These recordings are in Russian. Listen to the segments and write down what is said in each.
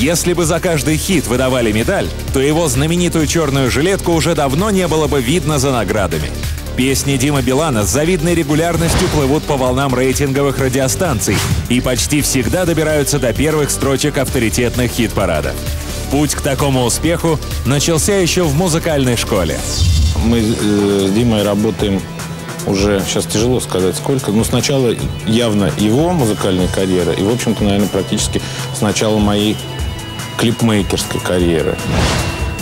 Если бы за каждый хит выдавали медаль, то его знаменитую черную жилетку уже давно не было бы видно за наградами. Песни Димы Билана с завидной регулярностью плывут по волнам рейтинговых радиостанций и почти всегда добираются до первых строчек авторитетных хит-парадов. Путь к такому успеху начался еще в музыкальной школе. Мы с Димой работаем уже, сейчас тяжело сказать сколько, но сначала явно его музыкальная карьера и, в общем-то, наверное, практически с начала моей клипмейкерской карьеры.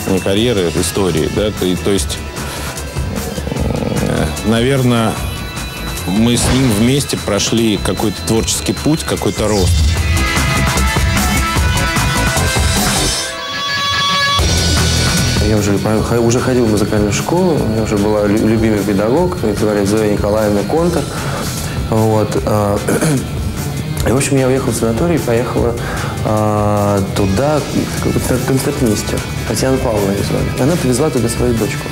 Не карьеры, это истории, да, то есть, наверное, мы с ним вместе прошли какой-то творческий путь, какой-то рост. Я уже ходил в музыкальную школу, у меня уже была любимый педагог, ее звали Зоя Николаевна Контор. Вот. И, в общем, я уехал в санаторий и поехала туда, к концертнисту. Татьяна Павловна ее звали. Она привезла туда свою дочку.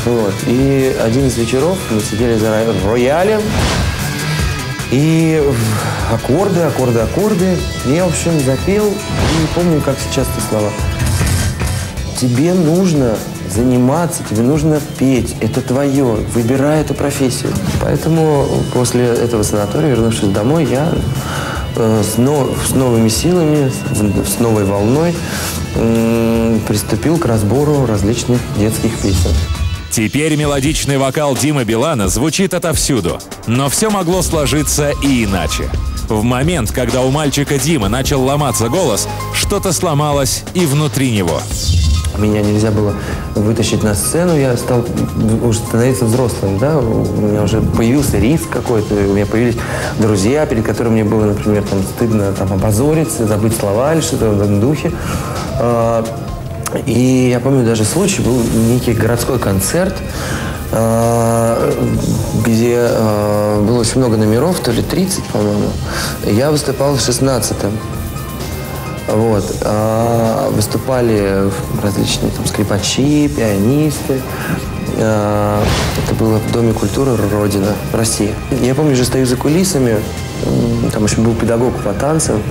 Вот. И один из вечеров мы сидели за роялем, и аккорды. И я, в общем, запел, и не помню, как сейчас эти слова. Тебе нужно заниматься, тебе нужно петь. Это твое. Выбирай эту профессию. Поэтому после этого санатория, вернувшись домой, я с новыми силами, с новой волной приступил к разбору различных детских песен. Теперь мелодичный вокал Димы Билана звучит отовсюду. Но все могло сложиться и иначе. В момент, когда у мальчика Димы начал ломаться голос, что-то сломалось и внутри него. Меня нельзя было вытащить на сцену, я стал уже становиться взрослым, да, у меня уже появился риск какой-то, у меня появились друзья, перед которыми мне было, например, там, стыдно там, опозориться, забыть слова или что-то в этом духе. И я помню даже случай, был некий городской концерт, где было очень много номеров, то ли 30, по-моему. Я выступал в 16-м. Вот. Выступали различные там скрипачи, пианисты. Это было в Доме культуры «Родина», Россия. Я помню, же стою за кулисами, там еще был педагог по танцам.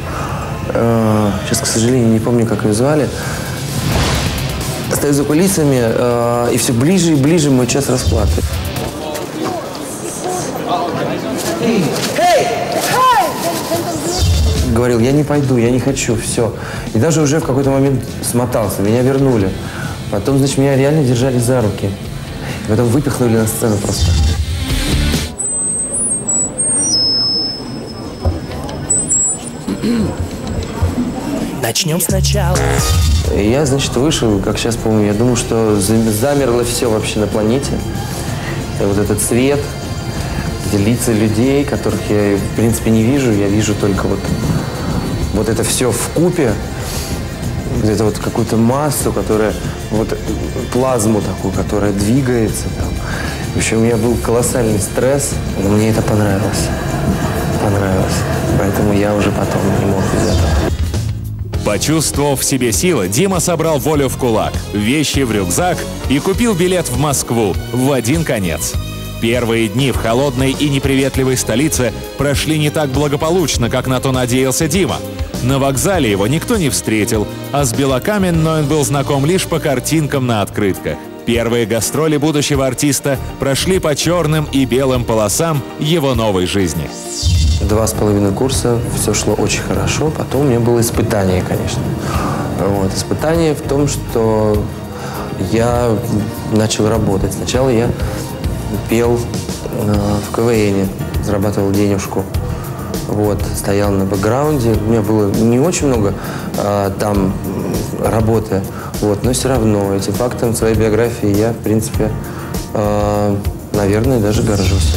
Сейчас, к сожалению, не помню, как ее звали. Стою за кулисами, и все ближе и ближе мой час расплаты. Говорил, я не пойду, я не хочу, все. И даже уже в какой-то момент смотался, меня вернули. Потом, значит, меня реально держали за руки. И потом выпихнули на сцену просто. Начнем сначала. И я, значит, вышел, как сейчас помню, я думал, что замерло все вообще на планете. И вот этот свет, эти лица людей, которых я, в принципе, не вижу, я вижу только вот это все вкупе, где-то вот какую-то массу, которая, вот плазму такую, которая двигается. Там. В общем, у меня был колоссальный стресс, но мне это понравилось. Поэтому я уже потом не мог без этого. Почувствовав в себе силы, Дима собрал волю в кулак, вещи в рюкзак и купил билет в Москву в один конец. Первые дни в холодной и неприветливой столице прошли не так благополучно, как на то надеялся Дима. На вокзале его никто не встретил, а с Белокаменной он был знаком лишь по картинкам на открытках. Первые гастроли будущего артиста прошли по черным и белым полосам его новой жизни. 2,5 курса, все шло очень хорошо. Потом у меня было испытание, конечно. Вот. Испытание в том, что я начал работать. Сначала я пел в КВН, зарабатывал денежку. Вот, стоял на бэкграунде. У меня было не очень много там работы, вот, но все равно этим фактом своей биографии я, в принципе, наверное, даже горжусь.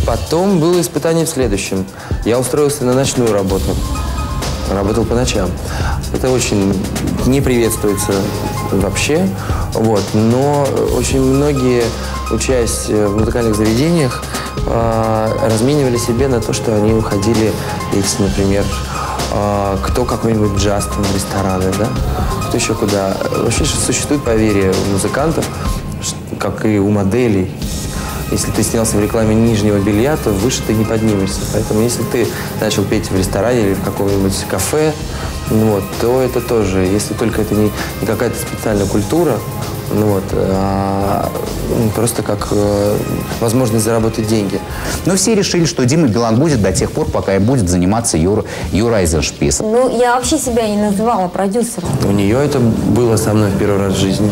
Потом было испытание в следующем. Я устроился на ночную работу. Работал по ночам. Это очень не приветствуется вообще. Вот. Но очень многие, учась в музыкальных заведениях, разменивали себе на то, что они уходили, если, например, кто какой-нибудь джаз там в рестораны, да, кто еще куда. Вообще существует поверье у музыкантов, как и у моделей. Если ты снялся в рекламе нижнего белья, то выше ты не поднимешься. Поэтому если ты начал петь в ресторане или в каком-нибудь кафе, то это тоже, если только это не какая-то специальная культура, просто как возможность заработать деньги. Но все решили, что Дима Билан будет до тех пор, пока и будет заниматься Юра Айзеншпис. Я вообще себя не называла продюсером. У нее это было со мной в первый раз в жизни.